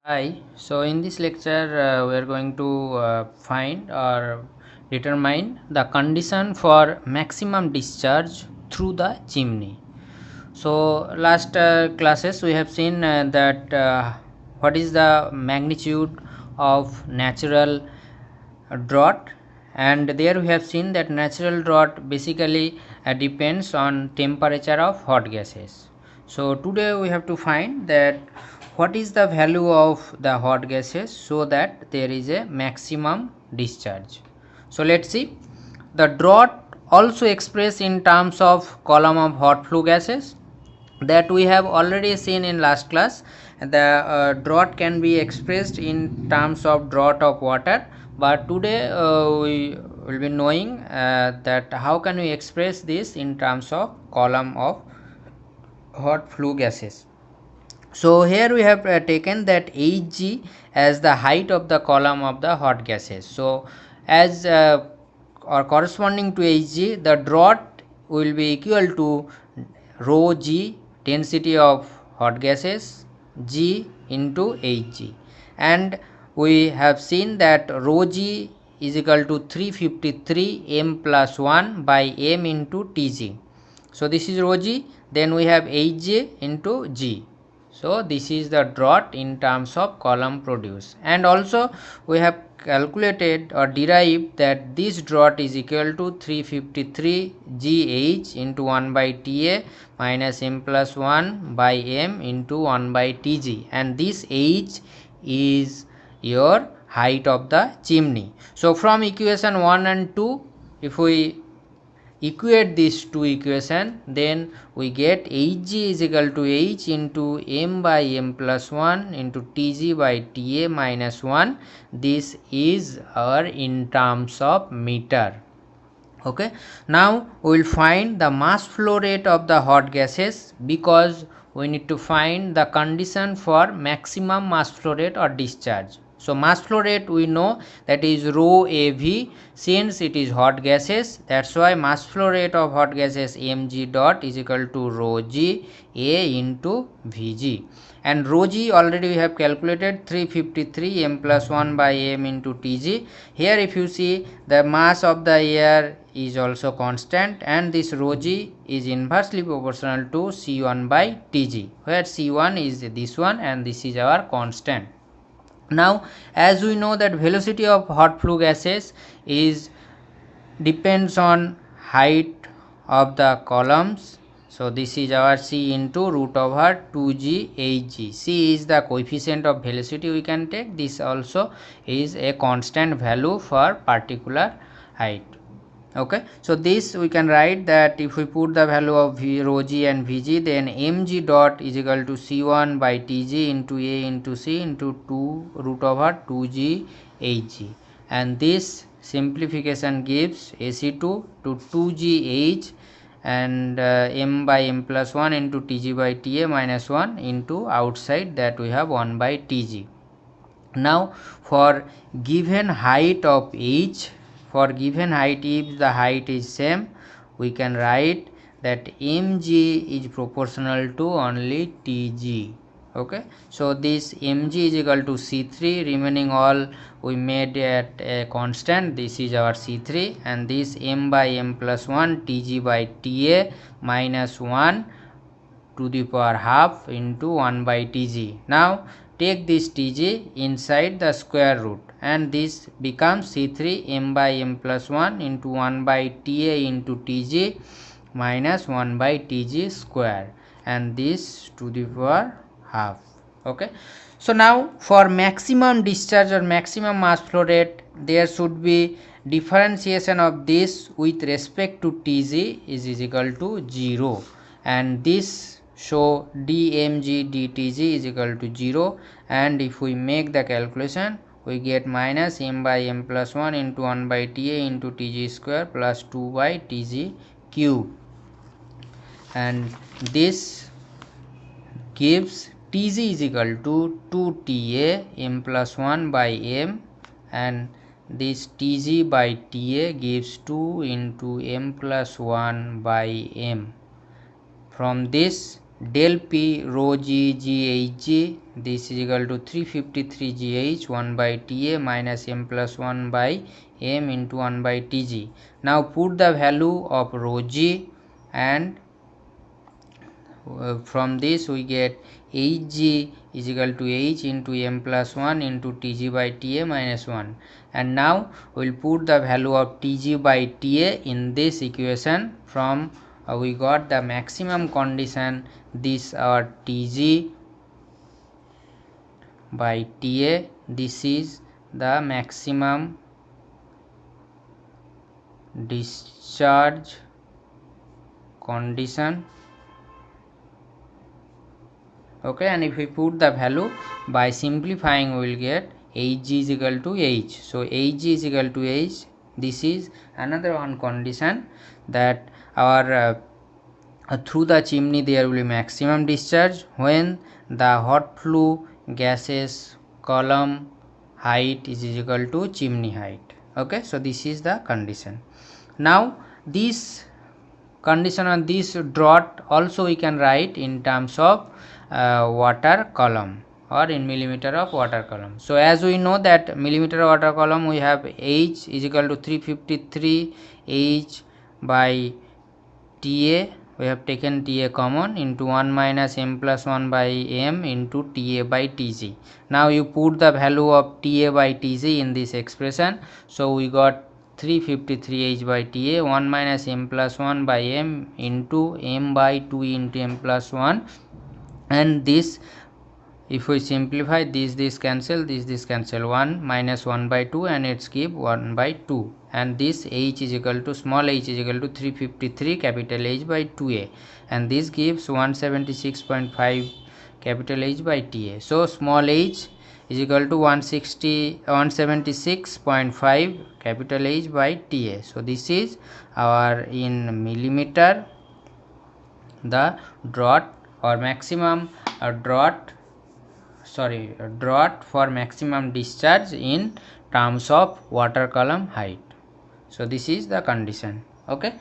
Hi, so in this lecture we are going to find or determine the condition for maximum discharge through the chimney. So last classes we have seen that what is the magnitude of natural drought, and there we have seen that natural drought basically depends on temperature of hot gases. So today we have to find that what is the value of the hot gases so that there is a maximum discharge. So let's see. The drought also expressed in terms of column of hot flue gases, that we have already seen in last class. The drought can be expressed in terms of drought of water, but today we will be knowing that how can we express this in terms of column of hot flue gases. So here we have taken that Hg as the height of the column of the hot gases. So as or corresponding to Hg, the drought will be equal to rho g, density of hot gases, g into Hg, and we have seen that rho g is equal to 353 m plus 1 by m into Tg. So this is rho g, then we have Hj into g. So this is the drought in terms of column produced, and also we have calculated or derived that this drought is equal to 353 gh into 1 by Ta minus m plus 1 by m into 1 by Tg, and this h is your height of the chimney. So from equation 1 and 2, if we equate these two equation, then we get Hg is equal to h into m by m plus 1 into Tg by Ta minus 1. This is our in terms of meter. Okay, now we will find the mass flow rate of the hot gases, because we need to find the condition for maximum mass flow rate or discharge. So mass flow rate we know that is rho AV, since it is hot gases, that's why mass flow rate of hot gases mg dot is equal to rho g A into Vg, and rho g already we have calculated 353 m plus 1 by m into Tg. Here if you see, the mass of the air is also constant, and this rho g is inversely proportional to C1 by Tg, where C1 is this one and this is our constant. Now as we know that velocity of hot flue gases is depends on height of the columns. So this is our c into root over 2g hg. C is the coefficient of velocity we can take. This also is a constant value for particular height. Okay, so this we can write that if we put the value of rho g and Vg, then mg dot is equal to C1 by Tg into A into C into 2 root over 2g hg, and this simplification gives AC2 to 2gh and m by m plus 1 into Tg by Ta minus 1 into outside that we have 1 by Tg. Now for given height of h, for given height, if the height is same, we can write that mg is proportional to only Tg. Okay, so this mg is equal to C3, remaining all we made at a constant. This is our C3, and this m by m plus 1 Tg by Ta minus 1 to the power half into 1 by Tg. Now take this Tg inside the square root, and this becomes C3 m by m plus 1 into 1 by Ta into Tg minus 1 by Tg square, and this to the power half. Okay, so now for maximum discharge or maximum mass flow rate, there should be differentiation of this with respect to Tg is equal to 0, and this show dmg dtg is equal to 0, and if we make the calculation, we get minus m by m plus 1 into 1 by Ta into Tg square plus 2 by Tg cube, and this gives Tg is equal to 2Ta m plus 1 by m, and this Tg by Ta gives 2 into m plus 1 by m. From this del P rho G GHG, this is equal to 353 GH 1 by TA minus m plus 1 by m into 1 by Tg. Now put the value of rho G, and from this we get Hg is equal to H into m plus 1 into Tg by Ta minus 1. And now we will put the value of Tg by Ta in this equation. From we got the maximum condition, this our Tg by Ta, this is the maximum discharge condition. Okay, and if we put the value by simplifying, we will get Hg is equal to H. So Hg is equal to H. This is another one condition, that our through the chimney there will be maximum discharge when the hot flue gases column height is equal to chimney height. Okay, so this is the condition. Now this condition on this draught also we can write in terms of water column, or in millimeter of water column. So as we know that millimeter of water column, we have H is equal to 353 H by Ta. We have taken Ta common into 1 minus m plus 1 by m into Ta by Tg. Now you put the value of Ta by Tg in this expression. So we got 353 H by Ta 1 minus m plus 1 by m into m by 2 into m plus 1, and this, if we simplify, this cancel, this cancel, 1 minus 1 by 2, and it's give 1 by 2, and this H is equal to, small h is equal to 353 capital H by 2a, and this gives 176.5 capital H by Ta. So small h is equal to 176.5 capital H by Ta. So this is our, in millimeter, the draught or maximum draught for maximum discharge in terms of water column height. So this is the condition. Okay,